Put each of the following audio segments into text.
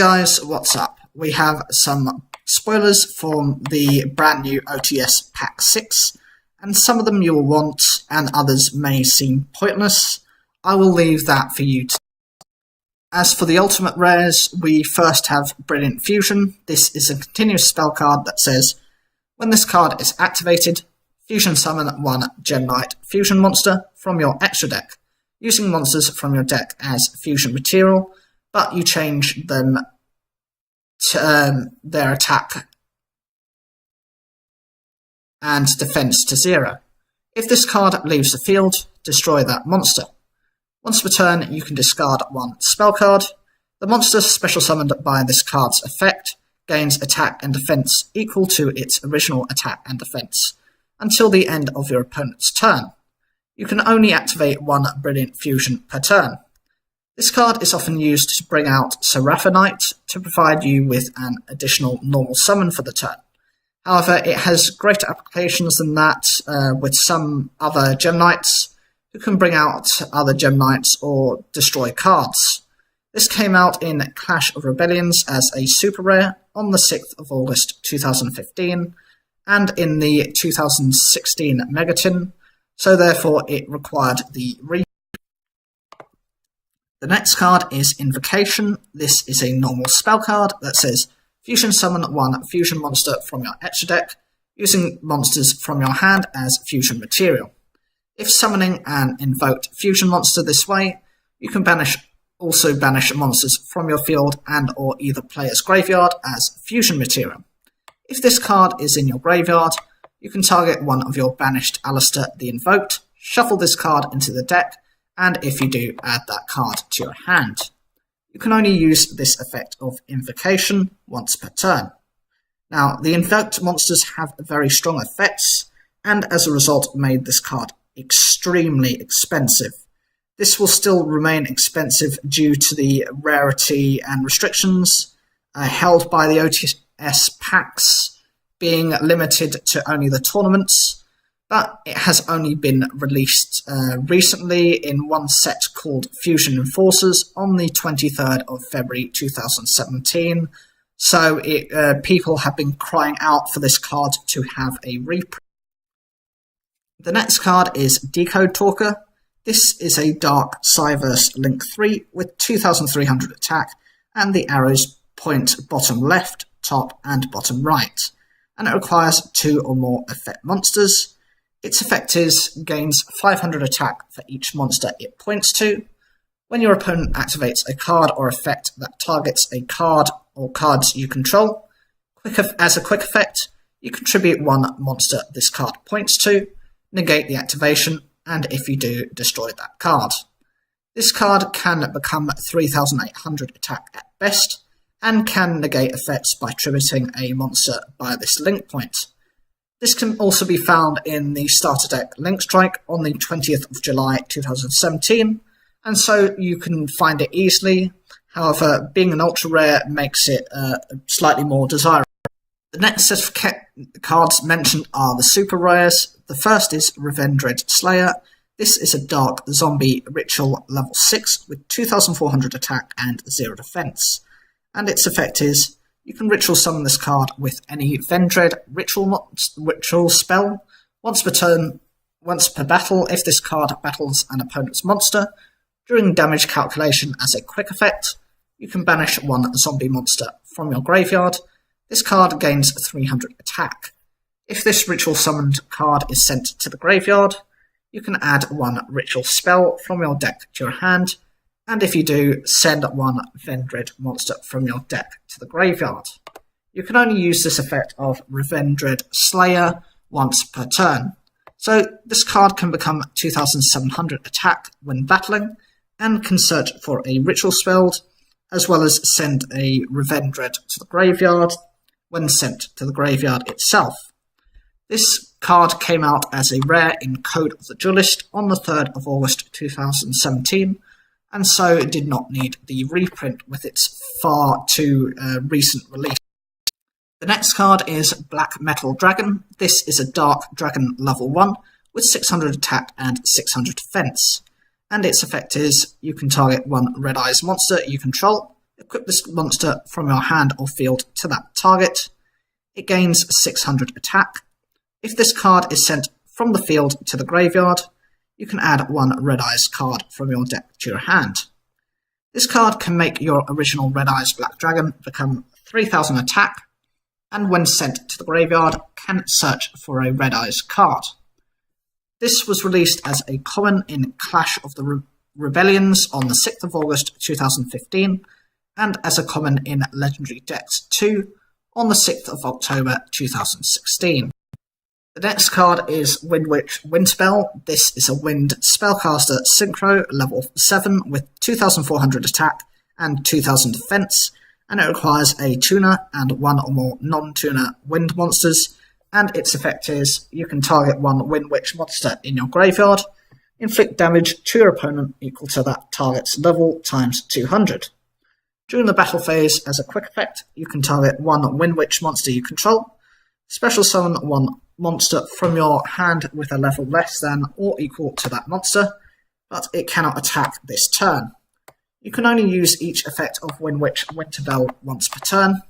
guys, what's up? We have some spoilers from the brand new OTS Pack 6, and some of them you will want and others may seem pointless. I will leave that for you to. As for the ultimate rares, we first have Brilliant Fusion. This is a continuous spell card that says, when this card is activated, fusion summon one Gem Knight fusion monster from your extra deck, using monsters from your deck as fusion material, but you change them to their attack and defense to 0. If this card leaves the field, destroy that monster. Once per turn, you can discard one spell card. The monster special summoned by this card's effect gains attack and defense equal to its original attack and defense until the end of your opponent's turn. You can only activate one Brilliant Fusion per turn. This card is often used to bring out Seraphonite to provide you with an additional normal summon for the turn. However, it has greater applications than that with some other Gem Knights who can bring out other Gem Knights or destroy cards. This came out in Clash of Rebellions as a super rare on the 6th of August 2015 and in the 2016 Megatin, so therefore it required the reprint. The next card is Invocation. This is a normal spell card that says, fusion summon one fusion monster from your extra deck, using monsters from your hand as fusion material. If summoning an invoked fusion monster this way, you can also banish monsters from your field and or either player's graveyard as fusion material. If this card is in your graveyard, you can target one of your banished Alistair the Invoked, shuffle this card into the deck, and if you do, add that card to your hand. You can only use this effect of Invocation once per turn. Now, the invoked monsters have very strong effects, and as a result made this card extremely expensive. This will still remain expensive due to the rarity and restrictions held by the OTS packs being limited to only the tournaments, but it has only been released recently in one set called Fusion Enforcers on the 23rd of February 2017, so people have been crying out for this card to have a reprint. The next card is Decode Talker. This is a Dark Cyverse Link 3 with 2300 attack, and the arrows point bottom left, top, and bottom right, and it requires 2 or more effect monsters. Its effect is gains 500 attack for each monster it points to. When your opponent activates a card or effect that targets a card or cards you control, as a quick effect, you contribute one monster this card points to, negate the activation, and if you do, destroy that card. This card can become 3800 attack at best, and can negate effects by tributing a monster by this link point. This can also be found in the starter deck Link Strike on the 20th of July 2017, and so you can find it easily. However, being an ultra rare makes it slightly more desirable. The next set of cards mentioned are the super rares. The first is Revendred Slayer. This is a dark zombie ritual level 6 with 2400 attack and 0 defense. And its effect is, you can ritual summon this card with any Vendred ritual spell once per turn, once per battle if this card battles an opponent's monster. During damage calculation as a quick effect, you can banish one zombie monster from your graveyard. This card gains 300 attack. If this ritual summoned card is sent to the graveyard, you can add one ritual spell from your deck to your hand, and if you do, send one Vendred monster from your deck to the graveyard. You can only use this effect of Revendred Slayer once per turn. So this card can become 2700 attack when battling, and can search for a ritual spell, as well as send a Revendred to the graveyard when sent to the graveyard itself. This card came out as a rare in Code of the Duelist on the 3rd of August 2017, and so it did not need the reprint with its far too recent release. The next card is Black Metal Dragon. This is a Dark Dragon level 1 with 600 attack and 600 defense, and its effect is, you can target one Red Eyes monster you control Equip this monster from your hand or field to that target. It gains 600 attack. If this card is sent from the field to the graveyard, you can add one Red Eyes card from your deck to your hand. This card can make your original Red Eyes Black Dragon become 3000 attack, and when sent to the graveyard, can search for a Red Eyes card. This was released as a common in Clash of the Rebellions on the 6th of August 2015, and as a common in Legendary Decks 2 on the 6th of October 2016. The next card is Wind Witch Windspell. This is a wind spellcaster synchro, level 7 with 2400 attack and 2000 defense, and it requires a tuner and one or more non-tuner wind monsters, and its effect is you can target one Wind Witch monster in your graveyard, inflict damage to your opponent equal to that target's level times 200. During the battle phase, as a quick effect, you can target one Wind Witch monster you control, special summon one monster from your hand with a level less than or equal to that monster, but it cannot attack this turn. You can only use each effect of Wind Witch Winterbell once per turn.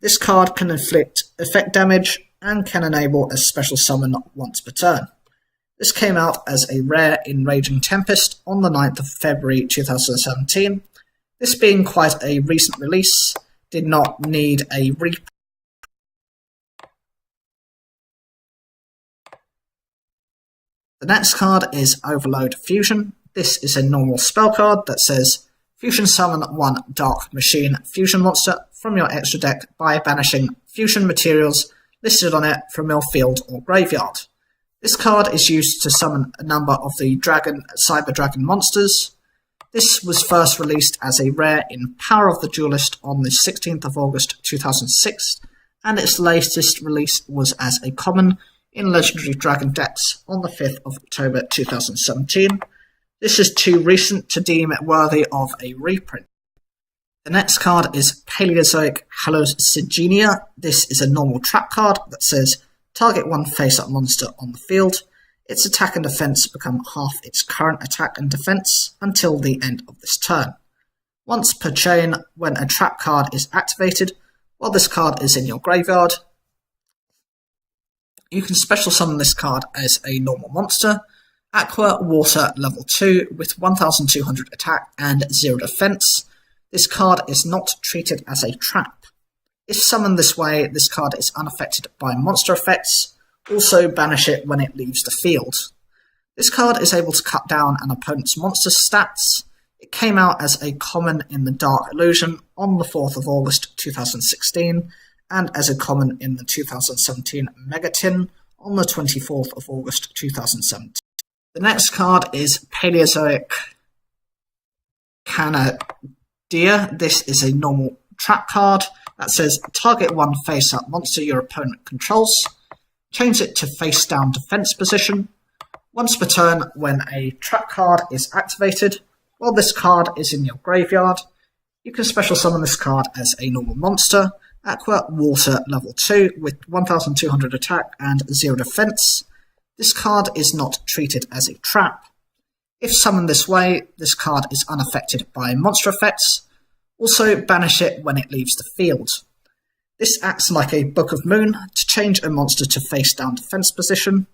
This card can inflict effect damage and can enable a special summon once per turn. This came out as a rare in Raging Tempest on the 9th of February 2017. This being quite a recent release, did not need a reprint. The next card is Overload Fusion. This is a normal spell card that says Fusion summon one Dark Machine Fusion monster from your extra deck by banishing fusion materials listed on it from your field or graveyard. This card is used to summon a number of the Cyber Dragon monsters. This was first released as a rare in Power of the Duelist on the 16th of August 2006, and its latest release was as a common in Legendary Dragon decks on the 5th of October 2017. This is too recent to deem it worthy of a reprint. The next card is Paleozoic Hallows Sigenia. This is a normal trap card that says target one face-up monster on the field. Its attack and defense become half its current attack and defense until the end of this turn. Once per chain, when a trap card is activated, while this card is in your graveyard, you can special summon this card as a normal monster, Aqua Water level 2 with 1200 attack and 0 defense. This card is not treated as a trap. If summoned this way, this card is unaffected by monster effects. Also banish it when it leaves the field. This card is able to cut down an opponent's monster stats. It came out as a common in the Dark Illusion on the 4th of August 2016, and as a common in the 2017 Megatin on the 24th of August 2017. The next card is Paleozoic Candelion. This is a normal trap card that says target one face-up monster your opponent controls. Change it to face-down defense position. Once per turn, when a trap card is activated, while this card is in your graveyard, you can special summon this card as a normal monster, Aqua Water level 2 with 1200 attack and 0 defense. This card is not treated as a trap. If summoned this way, this card is unaffected by monster effects. Also banish it when it leaves the field. This acts like a Book of Moon to change a monster to face-down defense position.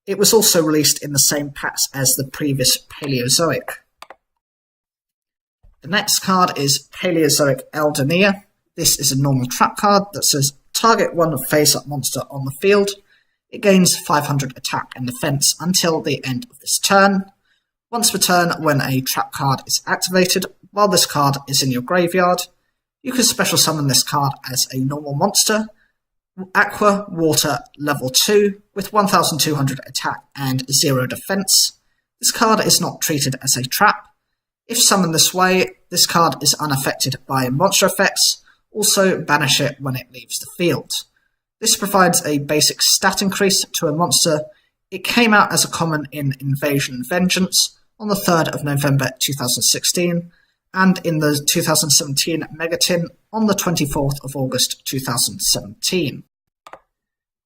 It was also released in the same packs as the previous Paleozoic. The next card is Paleozoic Elder Mia. This is a normal trap card that says target one face-up monster on the field. It gains 500 attack and defense until the end of this turn. Once per turn, when a trap card is activated, while this card is in your graveyard, you can special summon this card as a normal monster, Aqua Water level 2 with 1200 attack and 0 defense. This card is not treated as a trap. If summoned this way, this card is unaffected by monster effects. Also banish it when it leaves the field. This provides a basic stat increase to a monster. It came out as a common in Invasion Vengeance on the 3rd of November 2016, and in the 2017 Megatin on the 24th of August 2017.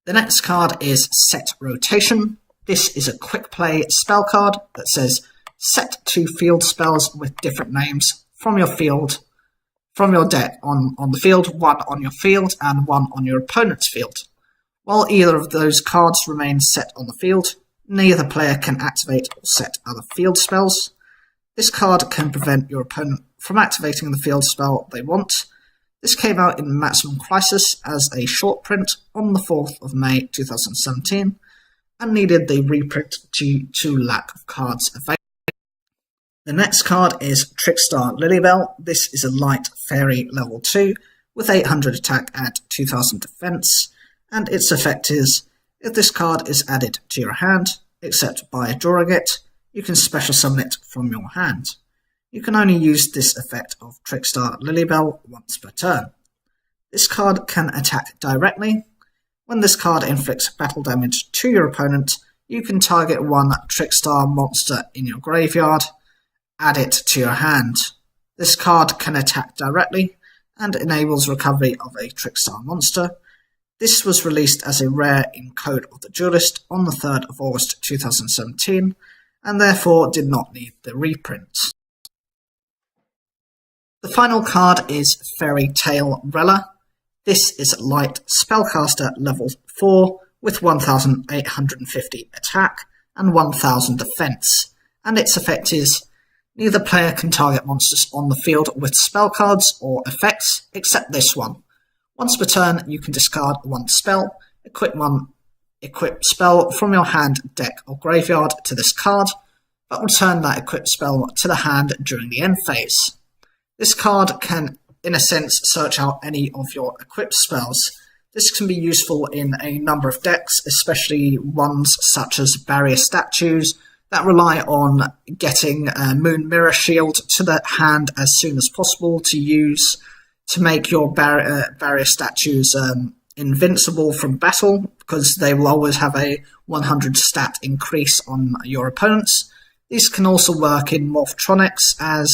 The next card is Set Rotation. This is a quick play spell card that says set 2 field spells with different names from your field from your deck on the field, 1 on your field, and 1 on your opponent's field. While either of those cards remains set on the field, neither player can activate or set other field spells. This card can prevent your opponent from activating the field spell they want. This came out in Maximum Crisis as a short print on the 4th of May 2017 and needed the reprint due to lack of cards available. The next card is Trickstar Lilybell. This is a light fairy level 2 with 800 attack and 2000 defense, and its effect is, if this card is added to your hand, except by drawing it, you can special summon it from your hand. You can only use this effect of Trickstar Lilybell once per turn. This card can attack directly. When this card inflicts battle damage to your opponent, you can target one Trickstar monster in your graveyard, add it to your hand. This card can attack directly and enables recovery of a Trickstar monster. This was released as a rare in Code of the Duelist on the 3rd of August 2017 and therefore did not need the reprint. The final card is Fairytale Umbrella. This is light spellcaster level 4 with 1850 attack and 1000 defense, and its effect is, neither player can target monsters on the field with spell cards or effects except this one. Once per turn, you can discard one spell, equip one equipped spell from your hand, deck, or graveyard to this card, but return that equipped spell to the hand during the end phase. This card can, in a sense, search out any of your equipped spells. This can be useful in a number of decks, especially ones such as Barrier Statues that rely on getting Moon Mirror Shield to the hand as soon as possible to use to make your barrier statues invincible from battle, because they will always have a 100 stat increase on your opponents. These can also work in Morphtronics, as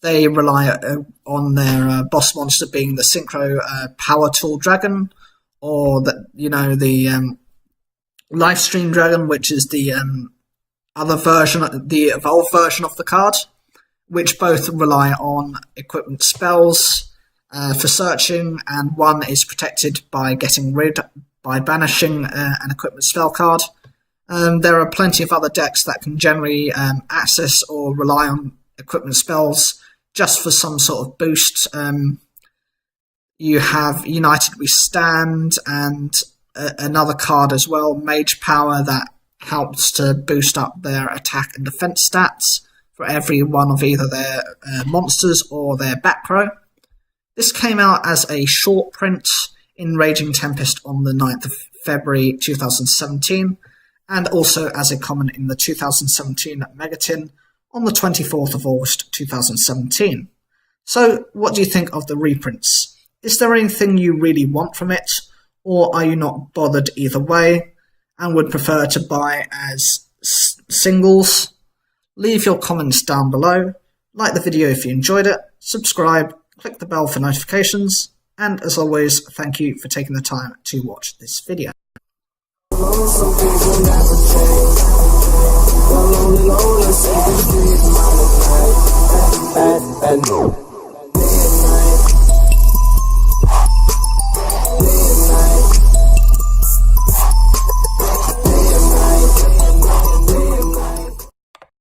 they rely on their boss monster being the Synchro Power Tool Dragon, or the Livestream Dragon, which is the other version, the evolved version of the card, which both rely on equipment spells for searching, and one is protected by banishing an equipment spell card. There are plenty of other decks that can generally access or rely on equipment spells just for some sort of boost. You have United We Stand and another card as well, Mage Power, that helps to boost up their attack and defense stats for every one of either their monsters or their back row. This came out as a short print in Raging Tempest on the 9th of February 2017, and also as a common in the 2017 Megatin on the 24th of August 2017. So, what do you think of the reprints? Is there anything you really want from it, or are you not bothered either way and would prefer to buy as singles? Leave your comments down below, like the video if you enjoyed it, subscribe, click the bell for notifications, and as always, thank you for taking the time to watch this video. Some things will never change. The lonely, lonely,